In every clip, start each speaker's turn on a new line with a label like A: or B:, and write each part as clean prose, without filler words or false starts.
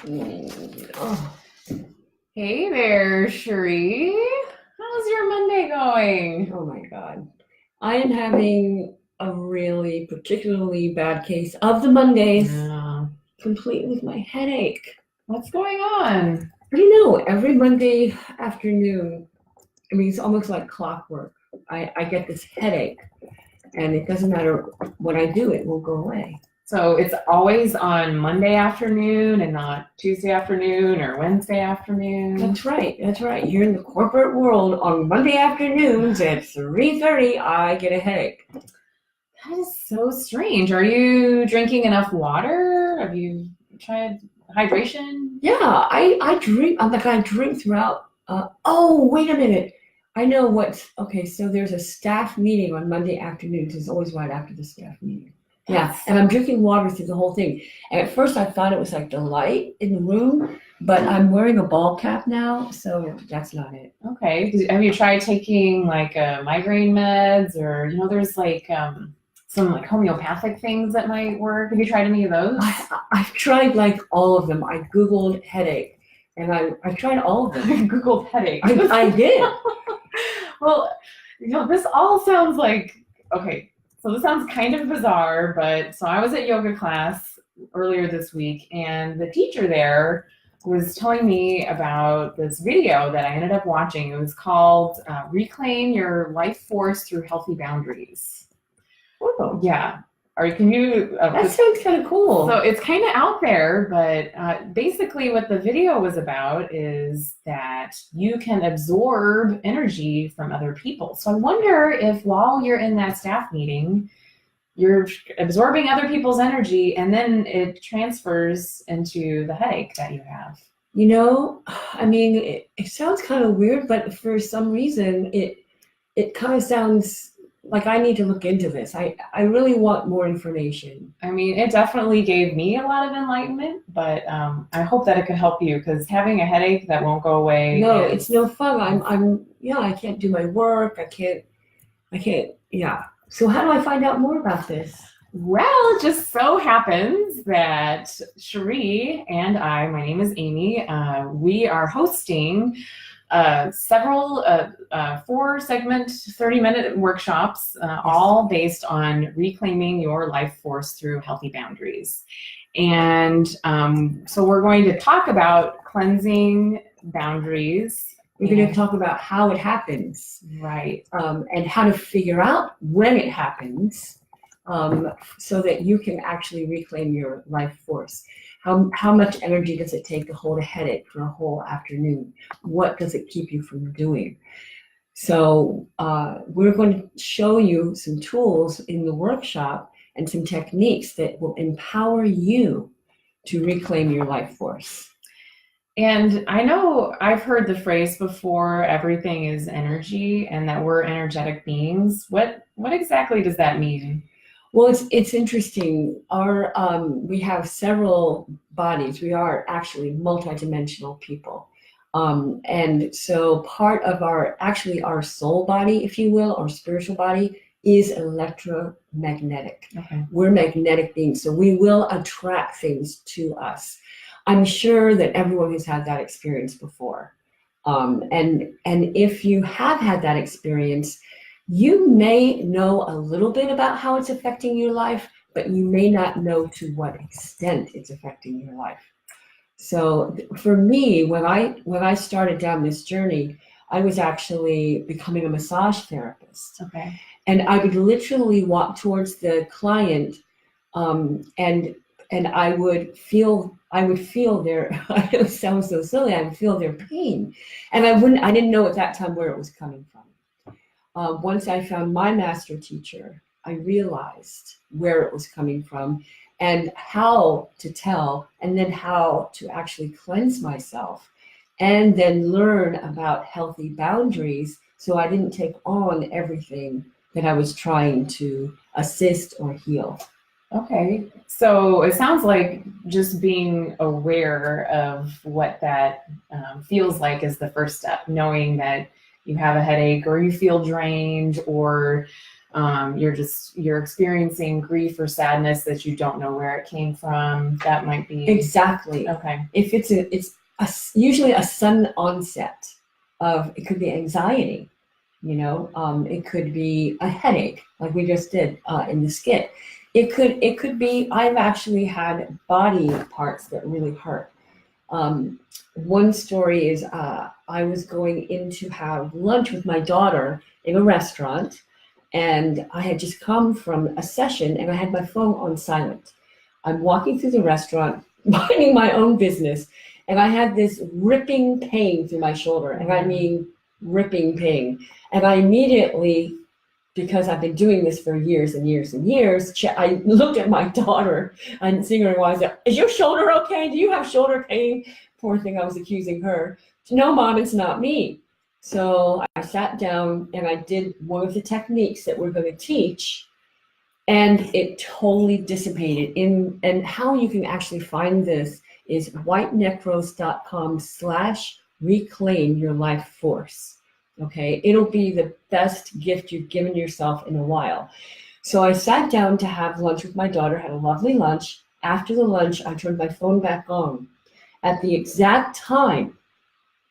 A: Oh,
B: Hey there, Cherie. How's your Monday going?
A: oh my God. I am having a really particularly bad case of the Mondays,
B: Yeah.
A: complete with my headache.
B: What's going on?
A: I don't know, every Monday afternoon, I mean, it's almost like clockwork. I get this headache, and it doesn't matter what I do, it will go away.
B: So it's always on Monday afternoon and not Tuesday afternoon or Wednesday afternoon?
A: That's right. Here in the corporate world, on Monday afternoons at 3:30, I get a headache.
B: That is so strange. Are you drinking enough water? Have you tried hydration?
A: Yeah, I drink. I drink throughout. Oh, wait a minute. I know what's okay. So there's a staff meeting on Monday afternoons. It's always right after the staff meeting. Yeah, and I'm drinking water through the whole thing. And at first I thought it was like the light in the room, but I'm wearing a ball cap now, so that's not it.
B: Okay. Have you tried taking like migraine meds or, there's like some like homeopathic things that might work? Have you tried any of those?
A: I've tried like all of them. I Googled headache, and I've tried all of them.
B: I Googled headache.
A: I did.
B: Well, this all sounds like, okay, so this sounds kind of bizarre, but so I was at yoga class earlier this week, and the teacher there was telling me about this video that I ended up watching. It was called Reclaim Your Life Force Through Healthy Boundaries.
A: Oh,
B: yeah. Can you?
A: That sounds kind of cool.
B: So it's kind of out there, but basically what the video was about is that you can absorb energy from other people. So I wonder if while you're in that staff meeting, you're absorbing other people's energy and then it transfers into the headache that you have.
A: I mean, it sounds kind of weird, but for some reason, it kind of sounds like I need to look into this. I really want more information.
B: I mean, it definitely gave me a lot of enlightenment, but I hope that it could help you, because having a headache that won't go away.
A: No, it's no fun. I can't do my work. I can't, yeah. So how do I find out more about this?
B: Well, it just so happens that Cherie and I, my name is Amy, we are hosting several 4-segment 30-minute workshops, all based on reclaiming your life force through healthy boundaries. And so we're going to talk about cleansing boundaries.
A: We're going to talk about how it happens.
B: Right.
A: And how to figure out when it happens, so that you can actually reclaim your life force. How much energy does it take to hold a headache for a whole afternoon? What does it keep you from doing? So we're going to show you some tools in the workshop and some techniques that will empower you to reclaim your life force.
B: And I know I've heard the phrase before, everything is energy, and that we're energetic beings. What exactly does that mean?
A: Well, it's interesting. We have several bodies. We are actually multidimensional people. And so part of our soul body, if you will, or spiritual body, is electromagnetic.
B: Okay.
A: We're magnetic beings, so we will attract things to us. I'm sure that everyone has had that experience before. And if you have had that experience, you may know a little bit about how it's affecting your life, but you may not know to what extent it's affecting your life. So for me, when I started down this journey, I was actually becoming a massage therapist.
B: Okay.
A: And I would literally walk towards the client, and I would feel their, it sounds so silly, I would feel their pain. And I didn't know at that time where it was coming from. Once I found my master teacher, I realized where it was coming from and how to tell, and then how to actually cleanse myself, and then learn about healthy boundaries so I didn't take on everything that I was trying to assist or heal.
B: Okay, so it sounds like just being aware of what that feels like is the first step, knowing that you have a headache or you feel drained or you're experiencing grief or sadness that you don't know where it came from. That might be
A: exactly.
B: Okay.
A: If it's usually a sudden onset of, it could be anxiety, it could be a headache, like we just did in the skit. It could be, I've actually had body parts that really hurt. One story is I was going in to have lunch with my daughter in a restaurant, and I had just come from a session and I had my phone on silent. I'm walking through the restaurant, minding my own business, and I had this ripping pain through my shoulder, and I mean ripping pain. And I immediately, because I've been doing this for years and years and years, I looked at my daughter and seeing her and said, "Is your shoulder okay? Do you have shoulder pain?" Poor thing, I was accusing her. "No, Mom, it's not me." So I sat down and I did one of the techniques that we're going to teach, and it totally dissipated. And how you can actually find this is whitenecros.com/reclaim your life force. Okay, it'll be the best gift you've given yourself in a while. So I sat down to have lunch with my daughter, had a lovely lunch. After the lunch, I turned my phone back on. At the exact time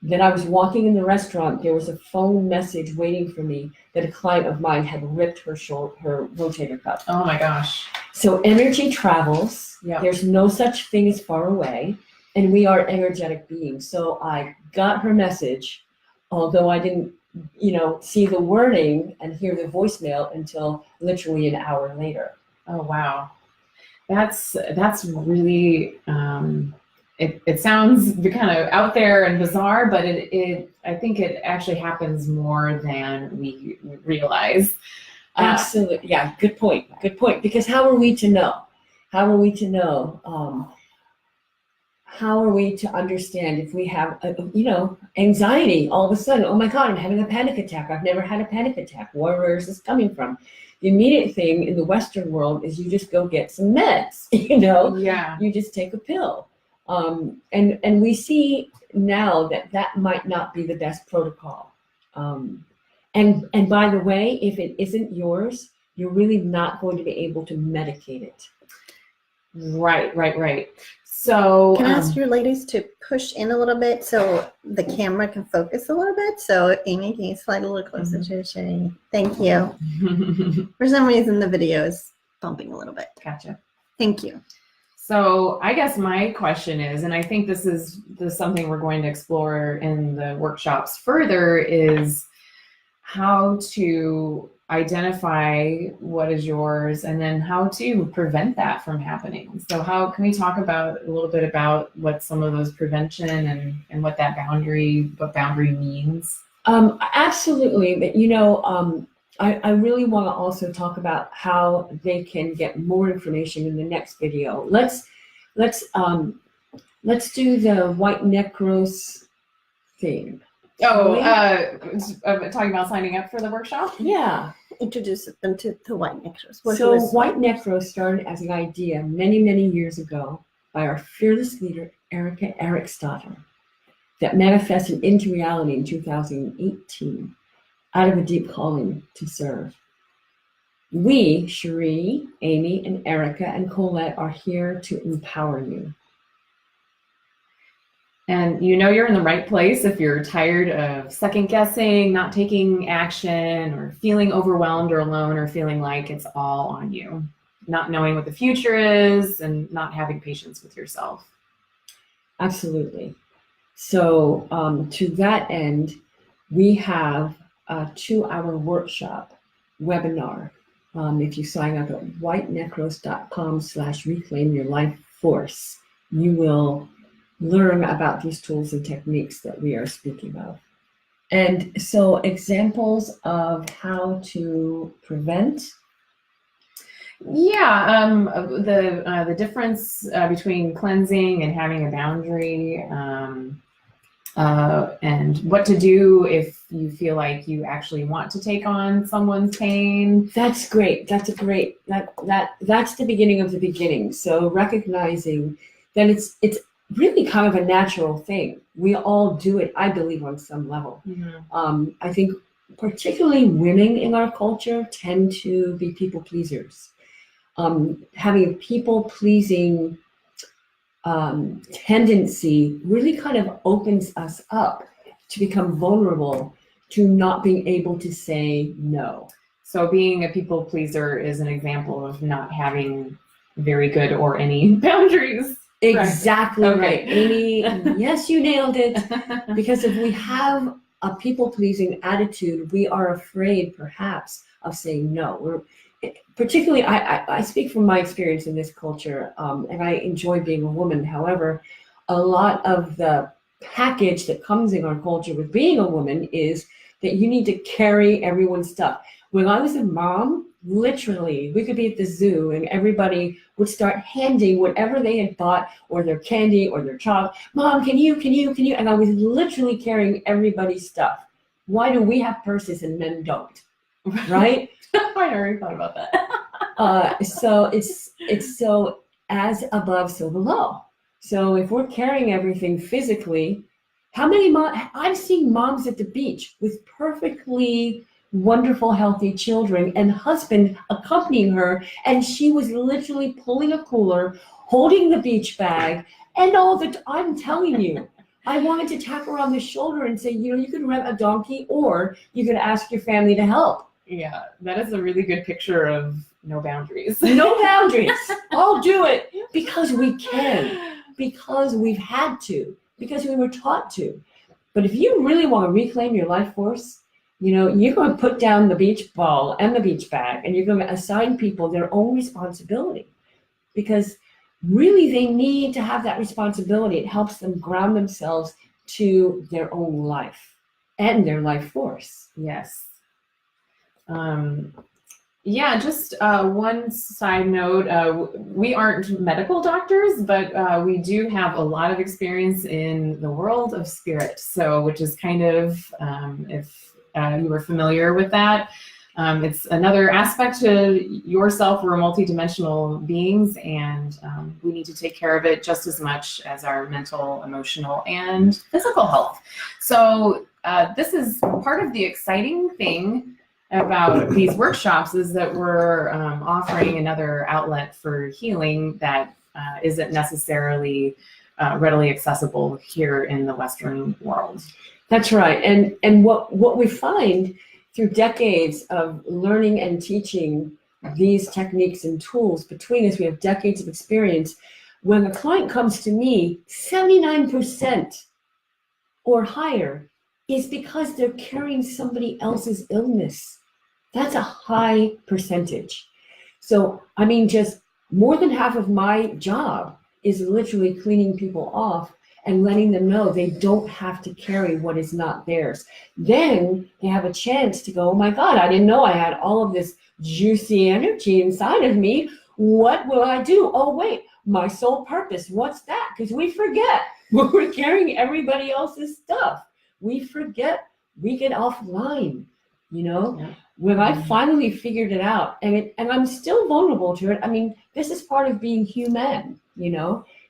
A: that I was walking in the restaurant, there was a phone message waiting for me that a client of mine had ripped her rotator cuff.
B: Oh my gosh.
A: So energy travels.
B: Yep.
A: There's no such thing as far away, and we are energetic beings. So I got her message, although I didn't, see the wording and hear the voicemail until literally an hour later.
B: Oh, wow. That's really, it sounds kind of out there and bizarre, but I think it actually happens more than we realize.
A: Absolutely. Yeah. Good point. Because how are we to know? How are we to know? How are we to understand if we have, anxiety all of a sudden? Oh my God, I'm having a panic attack. I've never had a panic attack. Where is this coming from? The immediate thing in the Western world is you just go get some meds,
B: Yeah.
A: You just take a pill. And we see now that might not be the best protocol. And by the way, if it isn't yours, you're really not going to be able to medicate it.
B: Right. So
C: can I ask your ladies to push in a little bit so the camera can focus a little bit? So Amy, can you slide a little closer to Cherie? Thank you. For some reason, the video is bumping a little bit.
B: Gotcha.
C: Thank you.
B: So I guess my question is, and I think this is something we're going to explore in the workshops further, is how to identify what is yours and then how to prevent that from happening. So how can we talk a little bit about what some of those prevention and what boundary means?
A: Absolutely. But I really want to also talk about how they can get more information in the next video. Let's do the white necros theme.
B: Oh, talking about signing up for the workshop?
A: Yeah.
C: Introduce them to the white necros.
A: So white necros started as an idea many, many years ago by our fearless leader, Erica Eriksdotter, that manifested into reality in 2018 out of a deep calling to serve. We, Cherie, Amy, and Erica, and Colette are here to empower you.
B: And you're in the right place if you're tired of second guessing, not taking action, or feeling overwhelmed or alone, or feeling like it's all on you, not knowing what the future is, and not having patience with yourself.
A: Absolutely. So to that end, we have a 2-hour workshop webinar. If you sign up at whitenecros.com/reclaim your life force, you will learn about these tools and techniques that we are speaking of. And so examples of how to prevent.
B: Yeah, the difference between cleansing and having a boundary, and what to do if you feel like you actually want to take on someone's pain.
A: That's great. That's the beginning of the beginning. So recognizing that it's really kind of a natural thing. We all do it, I believe, on some level.
B: Mm-hmm.
A: I think particularly women in our culture tend to be people pleasers. Having a people pleasing tendency really kind of opens us up to become vulnerable to not being able to say no.
B: So being a people pleaser is an example of not having very good or any boundaries.
A: Exactly
B: Okay.
A: right, Amy. Yes, you nailed it. Because if we have a people-pleasing attitude, we are afraid, perhaps, of saying no. Particularly, I speak from my experience in this culture, and I enjoy being a woman. However, a lot of the package that comes in our culture with being a woman is that you need to carry everyone's stuff. When I was a mom, literally, we could be at the zoo and everybody would start handing whatever they had bought, or their candy or their chocolate. Mom, can you? And I was literally carrying everybody's stuff. Why do we have purses and men don't? Right?
B: I never thought about that.
A: So it's so as above, so below. So if we're carrying everything physically, how many I've seen moms at the beach with perfectly wonderful, healthy children and husband accompanying her, and she was literally pulling a cooler, holding the beach bag, and I'm telling you, I wanted to tap her on the shoulder and say, you could rent a donkey, or you could ask your family to help.
B: Yeah, that is a really good picture of no boundaries.
A: No boundaries. I'll do it because we can, because we've had to, because we were taught to. But if you really want to reclaim your life force, you're going to put down the beach ball and the beach bag, and you're going to assign people their own responsibility, because really they need to have that responsibility. It helps them ground themselves to their own life and their life force.
B: Yes. Yeah, just one side note, we aren't medical doctors, but we do have a lot of experience in the world of spirit. So, which is kind of, if you were familiar with that, it's another aspect to yourself. We're multidimensional beings, and we need to take care of it just as much as our mental, emotional, and physical health. So this is part of the exciting thing about these workshops, is that we're offering another outlet for healing that isn't necessarily readily accessible here in the Western world.
A: That's right. And what we find through decades of learning and teaching these techniques and tools, between us, we have decades of experience. When a client comes to me, 79% or higher is because they're carrying somebody else's illness. That's a high percentage. So, I mean, just more than half of my job is literally cleaning people off and letting them know they don't have to carry what is not theirs. Then they have a chance to go, oh my God, I didn't know I had all of this juicy energy inside of me. What will I do? Oh, wait, my soul purpose. What's that? Because we forget when we're carrying everybody else's stuff. We forget, we get offline,
B: Yeah.
A: When I finally figured it out, and I'm still vulnerable to it. I mean, this is part of being human,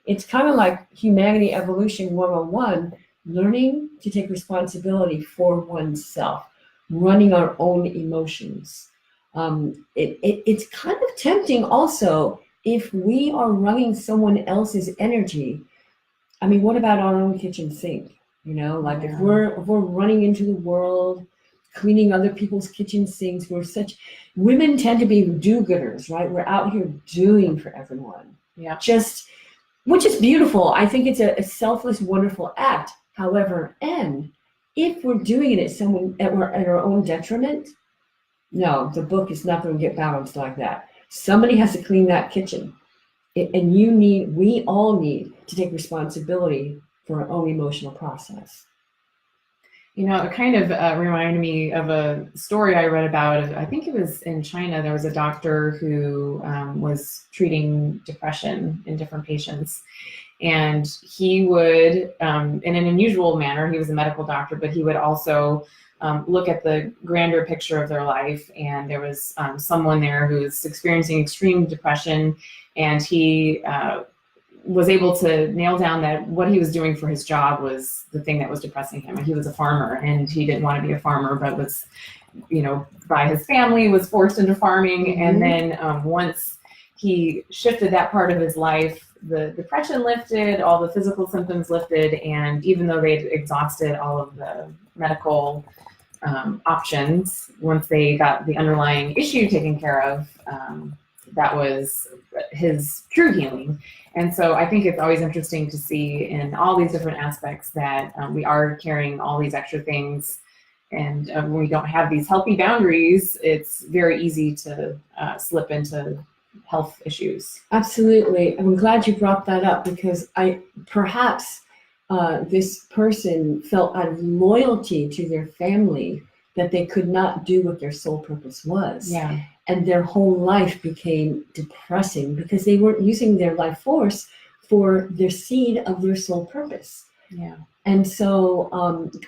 A: It's kind of like humanity evolution 101, learning to take responsibility for oneself, running our own emotions. It's kind of tempting also, if we are running someone else's energy. I mean, what about our own kitchen sink? If we're running into the world, cleaning other people's kitchen sinks, women tend to be do-gooders, right? We're out here doing for everyone.
B: Yeah.
A: Which is beautiful. I think it's a selfless, wonderful act. However, if we're doing it at our own detriment, no, the book is not going to get balanced like that. Somebody has to clean that kitchen. And we all need to take responsibility for our own emotional process.
B: It kind of reminded me of a story I read about. I think it was in China. There was a doctor who was treating depression in different patients. And he would, in an unusual manner, he was a medical doctor, but he would also look at the grander picture of their life. And there was someone there who was experiencing extreme depression. And he was able to nail down that what he was doing for his job was the thing that was depressing him. He was a farmer, and he didn't want to be a farmer, but was, by his family, was forced into farming. And then once he shifted that part of his life, the depression lifted, all the physical symptoms lifted, and even though they'd exhausted all of the medical options, once they got the underlying issue taken care of, that was his true healing. And so I think it's always interesting to see in all these different aspects that we are carrying all these extra things. And when we don't have these healthy boundaries, it's very easy to slip into health issues.
A: Absolutely. I'm glad you brought that up, because perhaps this person felt out of loyalty to their family that they could not do what their sole purpose was.
B: Yeah.
A: And their whole life became depressing because they weren't using their life force for their seed of their sole purpose.
B: Yeah.
A: And so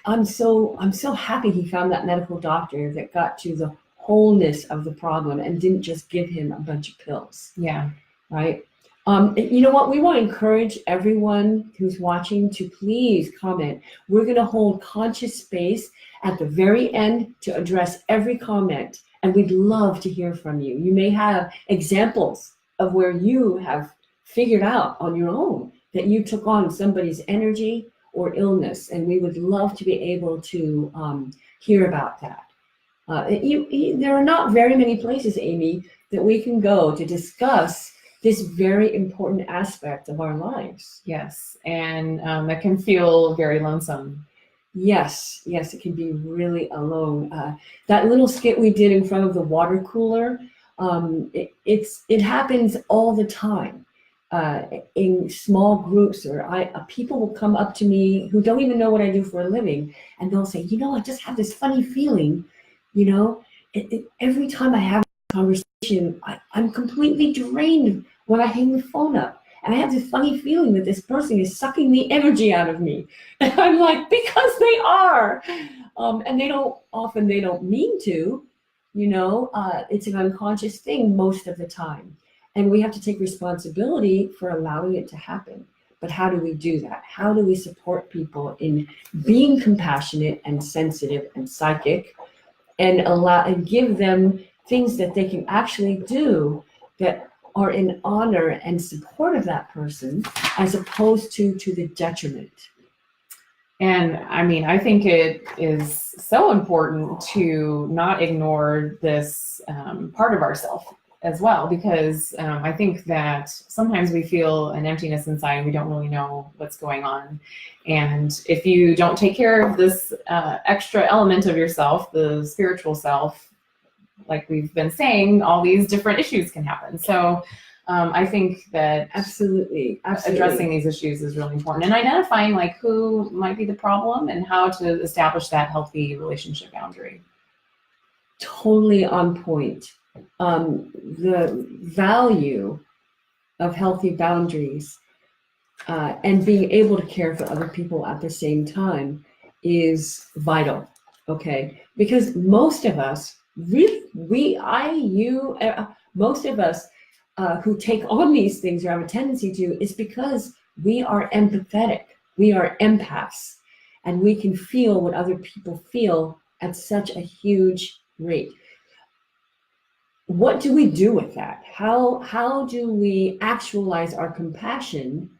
A: I'm so happy he found that medical doctor that got to the wholeness of the problem and didn't just give him a bunch of pills.
B: Yeah.
A: Right. You know what? We want to encourage everyone who's watching to please comment. We're going to hold conscious space at the very end to address every comment. And we'd love to hear from you. You may have examples of where you have figured out on your own that you took on somebody's energy or illness. And we would love to be able to hear about that. There are not very many places, Amy, that we can go to discuss this very important aspect of our lives.
B: Yes. And that can feel very lonesome.
A: Yes, it can be really alone. That little skit we did in front of the water cooler, it happens all the time in small groups, or people will come up to me who don't even know what I do for a living, and they'll say, I just have this funny feeling, every time I have a conversation, I'm completely drained when I hang the phone up. And I have this funny feeling that this person is sucking the energy out of me. And I'm like, because they are. And they don't mean to, it's an unconscious thing most of the time. And we have to take responsibility for allowing it to happen. But how do we do that? How do we support people in being compassionate and sensitive and psychic, and give them things that they can actually do that are in honor and support of that person, as opposed to the detriment?
B: And I think it is so important to not ignore this part of ourselves as well, because I think that sometimes we feel an emptiness inside and we don't really know what's going on. And if you don't take care of this extra element of yourself, the spiritual self, like we've been saying, all these different issues can happen. So I think that
A: absolutely
B: addressing these issues is really important, and identifying who might be the problem and how to establish that healthy relationship boundary.
A: Totally on point. The value of healthy boundaries and being able to care for other people at the same time is vital. Okay, because most of us, most of us who take on these things or have a tendency to, is because we are empathetic. We are empaths, and we can feel what other people feel at such a huge rate. What do we do with that? How do we actualize our compassion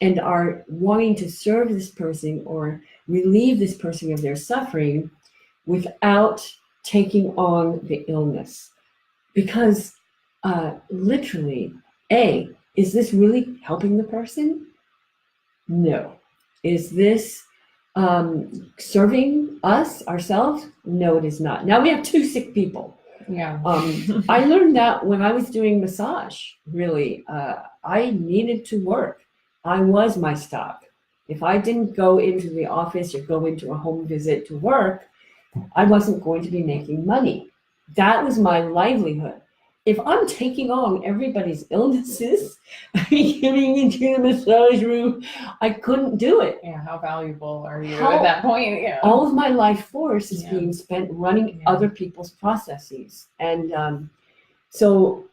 A: and our wanting to serve this person or relieve this person of their suffering without taking on the illness? Because literally, is this really helping the person? No. Is this serving us, ourselves? No, it is not. Now we have two sick people.
B: Yeah.
A: I learned that when I was doing massage, really. I needed to work. I was my stock. If I didn't go into the office or go into a home visit to work, I wasn't going to be making money. That was my livelihood. If I'm taking on everybody's illnesses, getting into the massage room, I couldn't do it.
B: Yeah, how valuable are you at that point? Yeah.
A: All of my life force is being spent running other people's processes. And so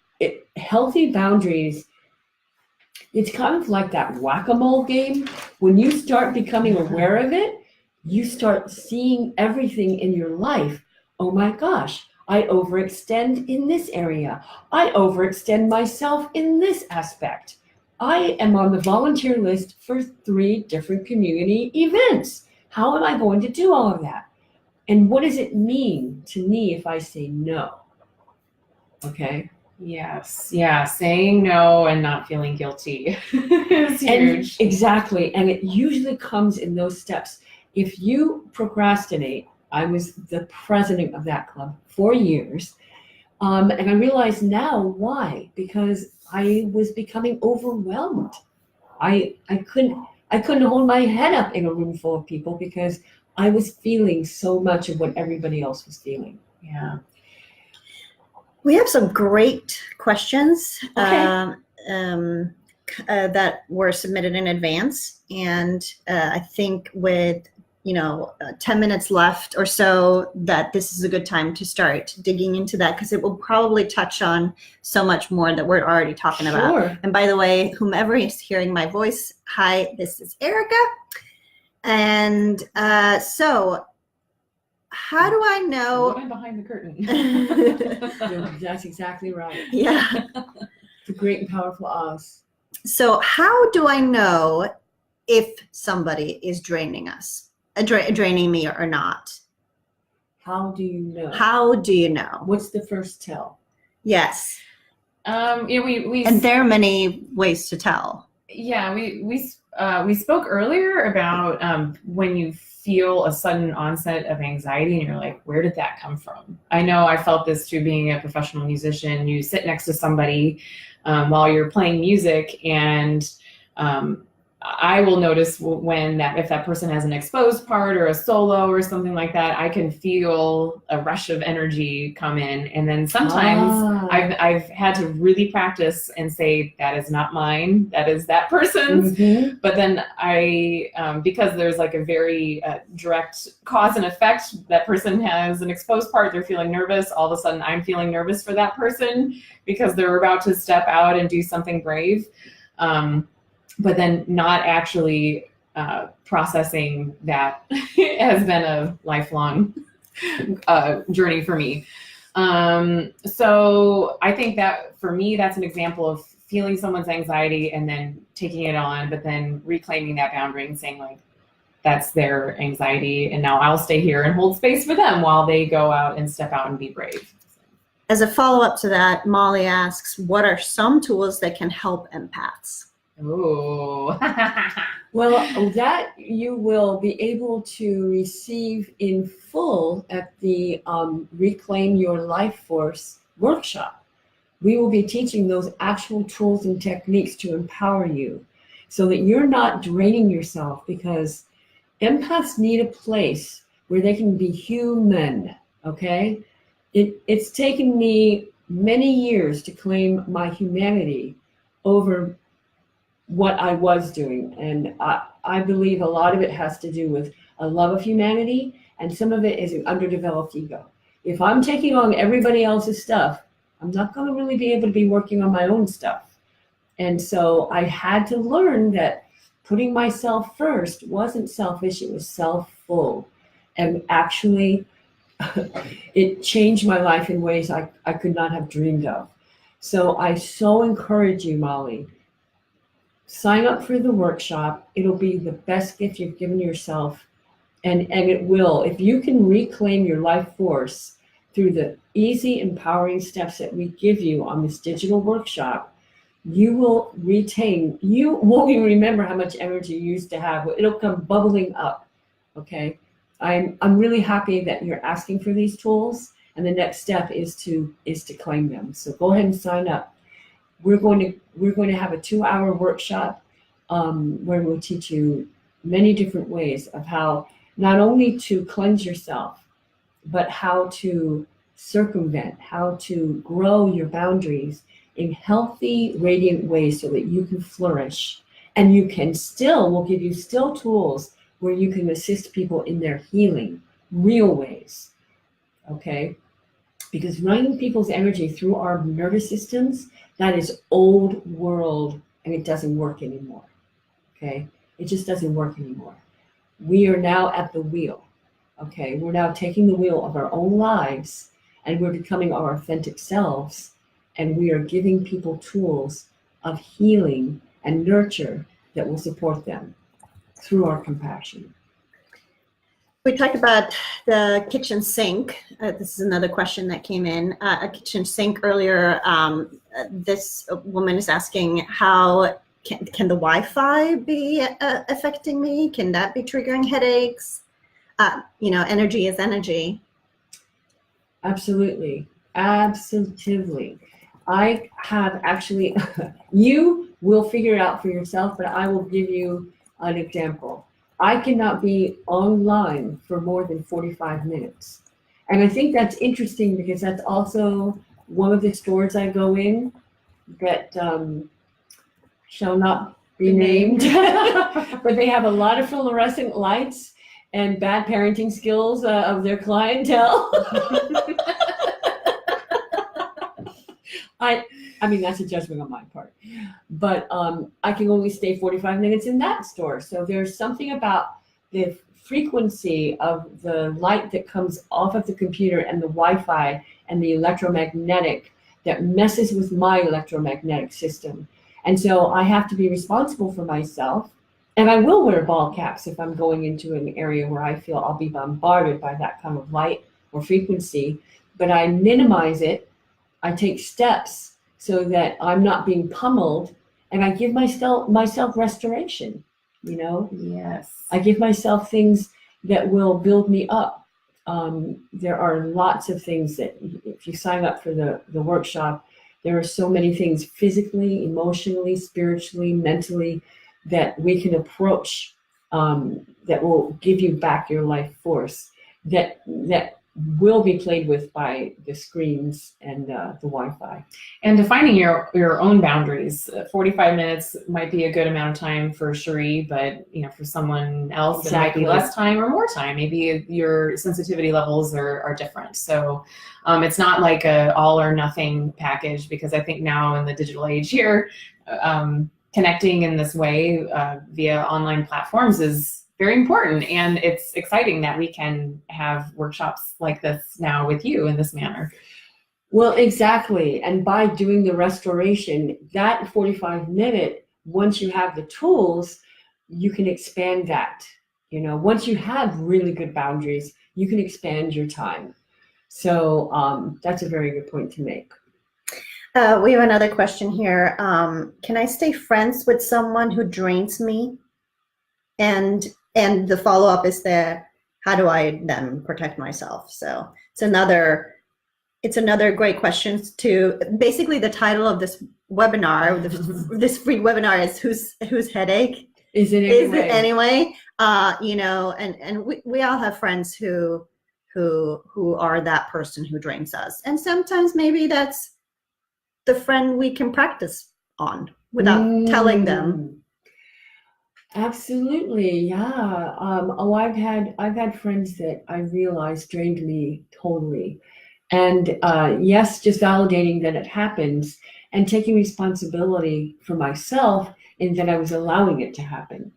A: healthy boundaries It's kind of like that whack-a-mole game. When you start becoming aware of it, you start seeing everything in your life. Oh my gosh, I overextend in this area. I overextend myself in this aspect. I am on the volunteer list for 3 different community events. How am I going to do all of that? And what does it mean to me if I say no? Okay.
B: Yes. Yeah. Saying no and not feeling guilty is huge.
A: Exactly. And it usually comes in those steps. If you procrastinate, I was the president of that club for years. And I realize now why, because I was becoming overwhelmed. I couldn't hold my head up in a room full of people because I was feeling so much of what everybody else was feeling.
B: Yeah.
C: We have some great questions
A: Okay.
C: that were submitted in advance. And I think with 10 minutes left or so, that this is a good time to start digging into that, because it will probably touch on so much more that we're already talking about.
A: Sure.
C: And by the way, whomever is hearing my voice, hi, this is Erica. And so how do I know?
B: Woman behind the curtain.
A: That's exactly right.
C: Yeah.
A: The great and powerful us.
C: So how do I know if somebody is draining us, draining me or not?
A: How do you know?
C: How do you know?
A: What's the first tell?
C: Yes.
B: We
C: And there are many ways to tell.
B: Yeah, we spoke earlier about when you feel a sudden onset of anxiety and you're like, where did that come from? I know I felt this too, being a professional musician. You sit next to somebody while you're playing music, and I will notice when if that person has an exposed part or a solo or something like that, I can feel a rush of energy come in. And then sometimes I've had to really practice and say, that is not mine, that is that person's.
A: Mm-hmm.
B: But then because there's like a very direct cause and effect, that person has an exposed part, they're feeling nervous. All of a sudden I'm feeling nervous for that person because they're about to step out and do something brave. But then not actually processing that has been a lifelong journey for me. So I think that for me, that's an example of feeling someone's anxiety and then taking it on, but then reclaiming that boundary and saying, like, that's their anxiety, and now I'll stay here and hold space for them while they go out and step out and be brave.
C: As a follow-up to that, Molly asks, what are some tools that can help empaths?
B: Oh.
A: Well, that you will be able to receive in full at the Reclaim Your Life Force workshop. We will be teaching those actual tools and techniques to empower you so that you're not draining yourself, because empaths need a place where they can be human, okay? It's taken me many years to claim my humanity over what I was doing. And I believe a lot of it has to do with a love of humanity, and some of it is an underdeveloped ego. If I'm taking on everybody else's stuff, I'm not going to really be able to be working on my own stuff. And so I had to learn that putting myself first wasn't selfish, it was self-full. And actually, it changed my life in ways I could not have dreamed of. So I so encourage you, Molly, sign up for the workshop. It'll be the best gift you've given yourself. And it will, if you can reclaim your life force through the easy, empowering steps that we give you on this digital workshop, you will retain, you won't even remember how much energy you used to have. It'll come bubbling up, okay? I'm really happy that you're asking for these tools, and the next step is to claim them. So go ahead and sign up. We're going to have a 2-hour workshop where we'll teach you many different ways of how not only to cleanse yourself, but how to circumvent, how to grow your boundaries in healthy, radiant ways so that you can flourish. And you can we'll give you tools where you can assist people in their healing, real ways, okay? Because running people's energy through our nervous systems, that is old world and it doesn't work anymore. Okay, it just doesn't work anymore. We are now at the wheel. Okay, we're now taking the wheel of our own lives, and we're becoming our authentic selves, and we are giving people tools of healing and nurture that will support them through our compassion.
C: We talked about the kitchen sink. This is another question that came in. A kitchen sink earlier. This woman is asking, how can the Wi-Fi be affecting me? Can that be triggering headaches? Energy is energy.
A: Absolutely. Absolutely. I have actually, you will figure it out for yourself, but I will give you an example. I cannot be online for more than 45 minutes. And I think that's interesting because that's also one of the stores I go in that shall not be named, but they have a lot of fluorescent lights and bad parenting skills of their clientele. I mean, that's a judgment on my part, but I can only stay 45 minutes in that store. So there's something about the frequency of the light that comes off of the computer and the Wi-Fi and the electromagnetic that messes with my electromagnetic system. And so I have to be responsible for myself. And I will wear ball caps if I'm going into an area where I feel I'll be bombarded by that kind of light or frequency, but I minimize it. I take steps so that I'm not being pummeled, and I give myself restoration,
B: Yes.
A: I give myself things that will build me up. There are lots of things that if you sign up for the workshop, there are so many things physically, emotionally, spiritually, mentally that we can approach that will give you back your life force that will be played with by the screens and the Wi-Fi.
B: And defining your own boundaries. 45 minutes might be a good amount of time for Cherie, but for someone else
A: Exactly.
B: It might be less time or more time. Maybe your sensitivity levels are different. So it's not like a all or nothing package, because I think now in the digital age here, connecting in this way via online platforms is very important, and it's exciting that we can have workshops like this now with you in this manner.
A: Well, exactly. And by doing the restoration, that 45-minute, once you have the tools, you can expand that. Once you have really good boundaries, you can expand your time. So that's a very good point to make.
C: We have another question here. Can I stay friends with someone who drains me? And the follow-up is how do I then protect myself? So it's another great question to, basically the title of this webinar, this free webinar is whose headache
A: is it
C: anyway? And we all have friends who are that person who drains us. And sometimes maybe that's the friend we can practice on without telling them.
A: Absolutely, yeah. I've had friends that I realized drained me totally, and yes, just validating that it happens and taking responsibility for myself in that I was allowing it to happen,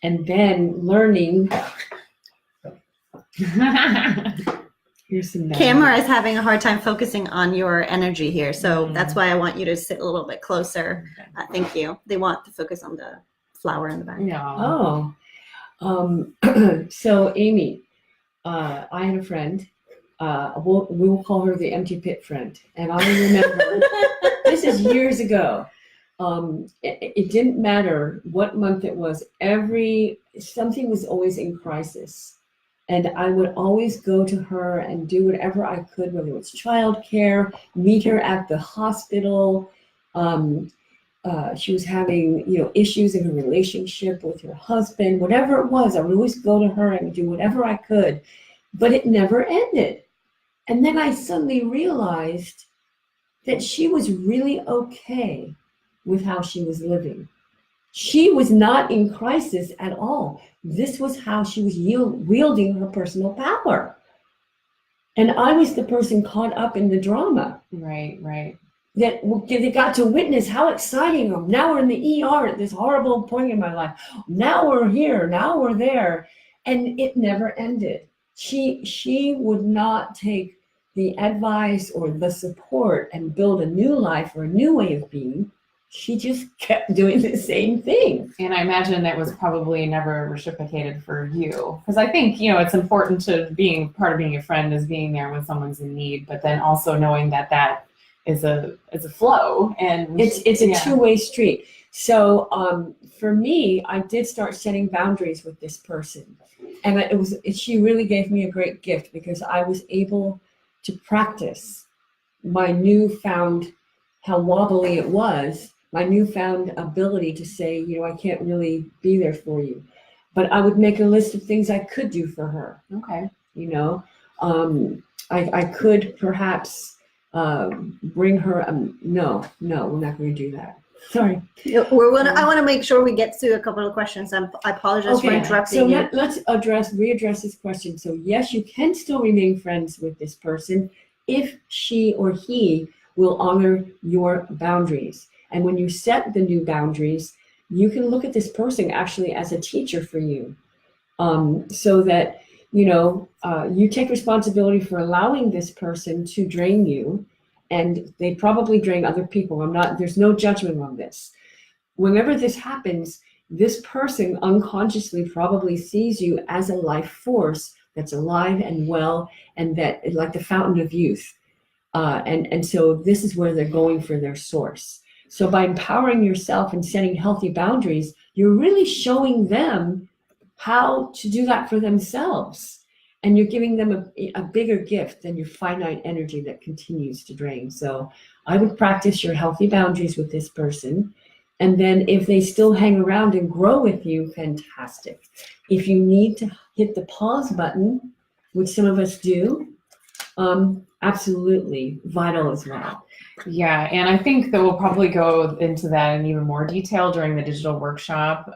A: and then learning. Here's some
C: Camera is having a hard time focusing on your energy here, so that's why I want you to sit a little bit closer. Thank you. They want to focus on the flower in the back.
B: No.
A: So Amy, I had a friend. We will call her the empty pit friend, and I remember this is years ago. It didn't matter what month it was. Something was always in crisis. And I would always go to her and do whatever I could, whether it was childcare, meet her at the hospital. She was having, issues in her relationship with her husband, whatever it was. I would always go to her and do whatever I could, but it never ended. And then I suddenly realized that she was really okay with how she was living. She was not in crisis at all. This was how she was wielding her personal power. And I was the person caught up in the drama.
B: Right.
A: that they got to witness how exciting. Now we're in the ER at this horrible point in my life. Now we're here. Now we're there. And it never ended. She would not take the advice or the support and build a new life or a new way of being. She just kept doing the same thing.
B: And I imagine that was probably never reciprocated for you. Because I think, it's important to being part of being a friend is being there when someone's in need, but then also knowing that is a flow. And
A: it's a two-way street. So for me, I did start setting boundaries with this person. And she really gave me a great gift because I was able to practice my newfound, how wobbly it was, my newfound ability to say, I can't really be there for you. But I would make a list of things I could do for her.
B: Okay.
A: I could perhaps bring her, no, we're not going to do that. Sorry.
C: I want to make sure we get to a couple of questions. I apologize for interrupting
A: so
C: you.
A: Let's readdress this question. So yes, you can still remain friends with this person if she or he will honor your boundaries. And when you set the new boundaries, you can look at this person actually as a teacher for you, so that you take responsibility for allowing this person to drain you. And they probably drain other people. There's no judgment on this. Whenever this happens, this person unconsciously probably sees you as a life force that's alive and well, and that like the fountain of youth. And so this is where they're going for their source. So by empowering yourself and setting healthy boundaries, you're really showing them how to do that for themselves. And you're giving them a bigger gift than your finite energy that continues to drain. So I would practice your healthy boundaries with this person. And then if they still hang around and grow with you, fantastic. If you need to hit the pause button, which some of us do, absolutely vital as well.
B: Yeah, and I think that we'll probably go into that in even more detail during the digital workshop.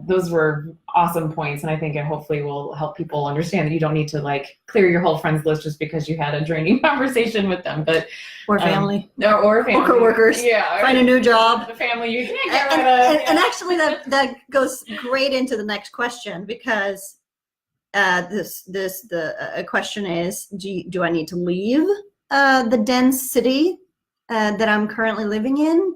B: Those were awesome points, and I think it hopefully will help people understand that you don't need to clear your whole friends list just because you had a draining conversation with them, but
C: or family,
B: or family,
C: or coworkers.
B: Yeah,
C: find a new job.
B: The family you can't get rid of.
C: And actually, that goes great into the next question because the question is, do I need to leave the dense city that I'm currently living in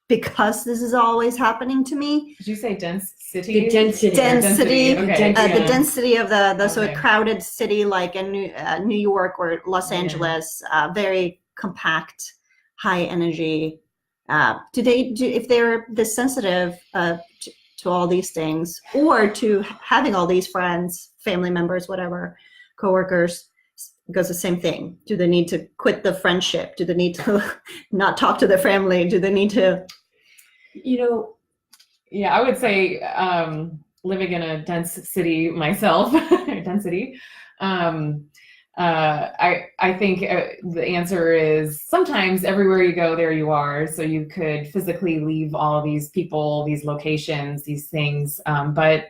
C: because this is always happening to me?
B: Did you say dense city?
A: The density.
C: Density.
B: Okay.
C: The density of the sort
B: Okay.
C: of crowded city like in New York or Los Angeles, very compact, high energy. If they're this sensitive to all these things, or to having all these friends, family members, whatever, coworkers, goes the same thing. Do they need to quit the friendship? Do they need to not talk to their family? Do they need to?
B: Yeah, I would say living in a dense city myself, density. I think the answer is sometimes everywhere you go, there you are. So you could physically leave all these people, these locations, these things, but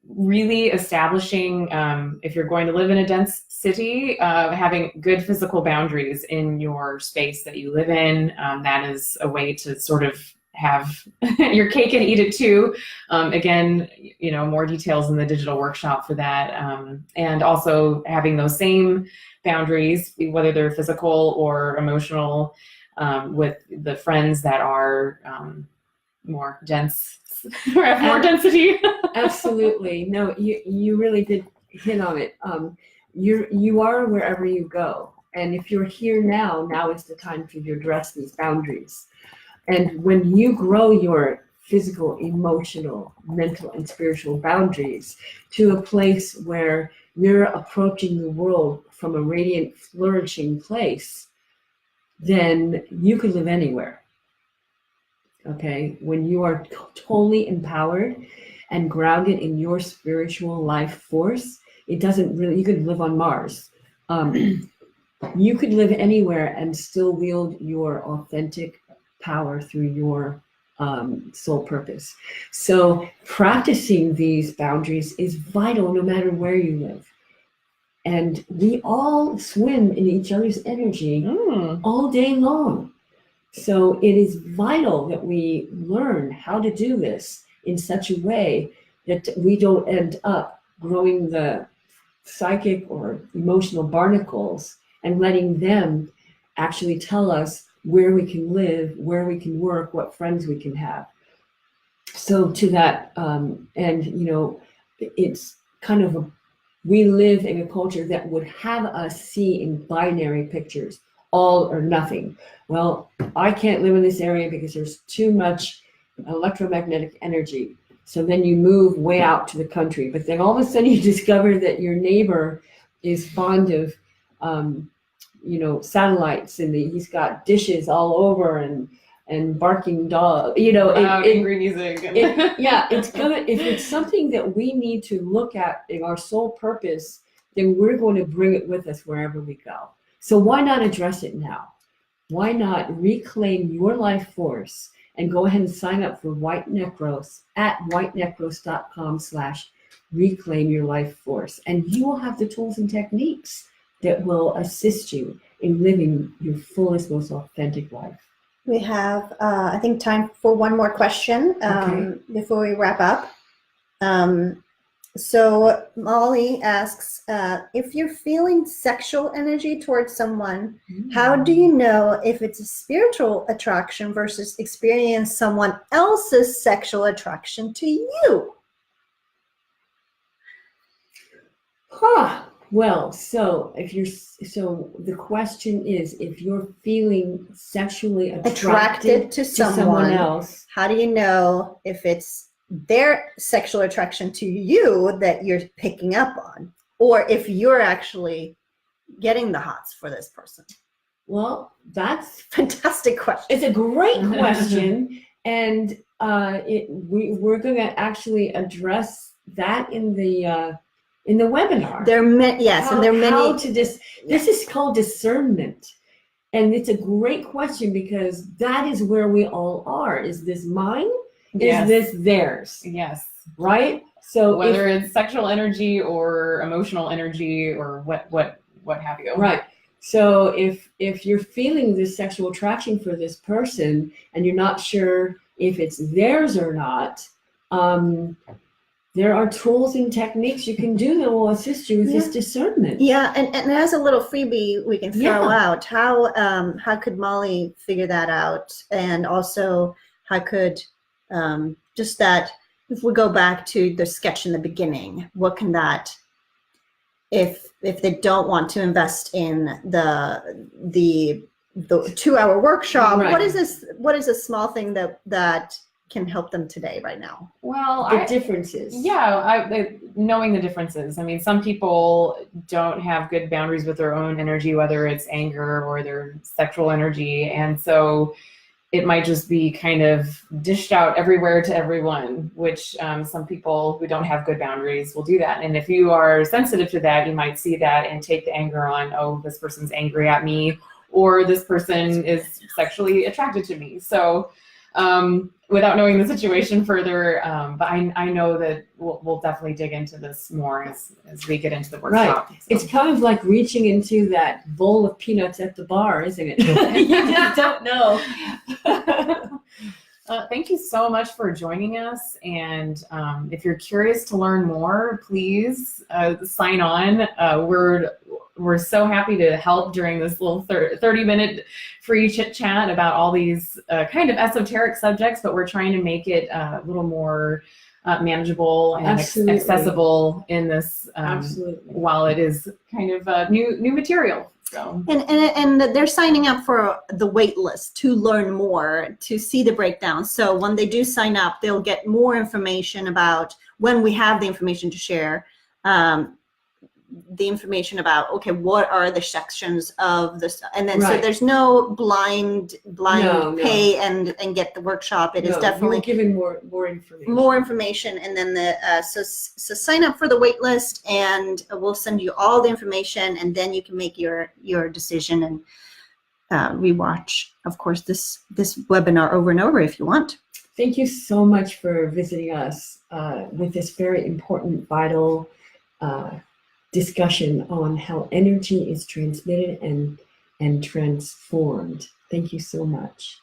B: really establishing, if you're going to live in a dense city, having good physical boundaries in your space that you live in, that is a way to sort of have your cake and eat it too. Again, more details in the digital workshop for that. And also having those same boundaries, whether they're physical or emotional, with the friends that are more dense, or have more density.
A: Absolutely. No, you really did hit on it. You are wherever you go. And if you're here now is the time for you to address these boundaries. And when you grow your physical, emotional, mental, and spiritual boundaries to a place where you're approaching the world from a radiant, flourishing place, then you can live anywhere. Okay? When you are totally empowered and grounded in your spiritual life force, it doesn't really, you could live on Mars. You could live anywhere and still wield your authentic power through your soul purpose. So practicing these boundaries is vital no matter where you live. And we all swim in each other's energy all day long. So it is vital that we learn how to do this in such a way that we don't end up growing the psychic or emotional barnacles and letting them actually tell us where we can live, where we can work, what friends we can have. So to that, and you know, it's kind of we live in a culture that would have us see in binary pictures, all or nothing. Well, I can't live in this area because there's too much electromagnetic energy. So then you move way out to the country, but then all of a sudden you discover that your neighbor is fond of, you know, satellites, and he's got dishes all over and barking dog. You know,
B: angry music.
A: Yeah, it's gonna. If it's something that we need to look at in our sole purpose, then we're going to bring it with us wherever we go. So why not address it now? Why not reclaim your life force and go ahead and sign up for White Necros at whitenecros.com/reclaim your life force. And you will have the tools and techniques that will assist you in living your fullest, most authentic life.
C: We have, I think, time for one more question before we wrap up. So Molly asks, if you're feeling sexual energy towards someone, how do you know if it's a spiritual attraction versus experience someone else's sexual attraction to you?
A: Well, so the question is, if you're feeling sexually attracted
C: to
A: someone else,
C: how do you know if it's their sexual attraction to you that you're picking up on, or if you're actually getting the hots for this person?
A: Well, that's
C: fantastic question.
A: It's a great question, and we're going to actually address that in the webinar.
C: There are many, yes, and there are many.
A: How to this is called discernment, and it's a great question because that is where we all are. Is this mine?
B: Yes.
A: Is this theirs?
B: Yes.
A: Right? So
B: whether it's sexual energy or emotional energy or what have you.
A: Right. So if you're feeling this sexual attraction for this person and you're not sure if it's theirs or not, there are tools and techniques you can do that will assist you with this discernment.
C: Yeah, and as a little freebie we can throw out, how could Molly figure that out? And also, how could just that, if we go back to the sketch in the beginning, what can that, if they don't want to invest in the 2-hour workshop, what is a small thing that can help them today, right now?
B: Well,
A: the differences.
B: Yeah, knowing the differences. I mean, some people don't have good boundaries with their own energy, whether it's anger or their sexual energy, and so it might just be kind of dished out everywhere to everyone, which some people who don't have good boundaries will do that. And if you are sensitive to that, you might see that and take the anger on, oh, this person's angry at me, or this person is sexually attracted to me. So without knowing the situation further, but I know that we'll definitely dig into this more as we get into the workshop.
A: Right. So. It's kind of like reaching into that bowl of peanuts at the bar, isn't it? You just don't know.
B: Thank you so much for joining us. And if you're curious to learn more, please sign on. We're so happy to help during this little 30-minute free chit chat about all these kind of esoteric subjects, but we're trying to make it a little more manageable and accessible in this while it is kind of new material. So.
C: And they're signing up for the wait list to learn more, to see the breakdown. So when they do sign up, they'll get more information about, when we have the information to share, the information about, okay, what are the sections of this, and then so there's no blind pay and get the workshop. It is definitely
A: giving more information,
C: and then so sign up for the wait list, and we'll send you all the information, and then you can make your decision and rewatch, of course, this webinar over and over if you want.
A: Thank you so much for visiting us with this very important, vital discussion on how energy is transmitted and transformed. Thank you so much.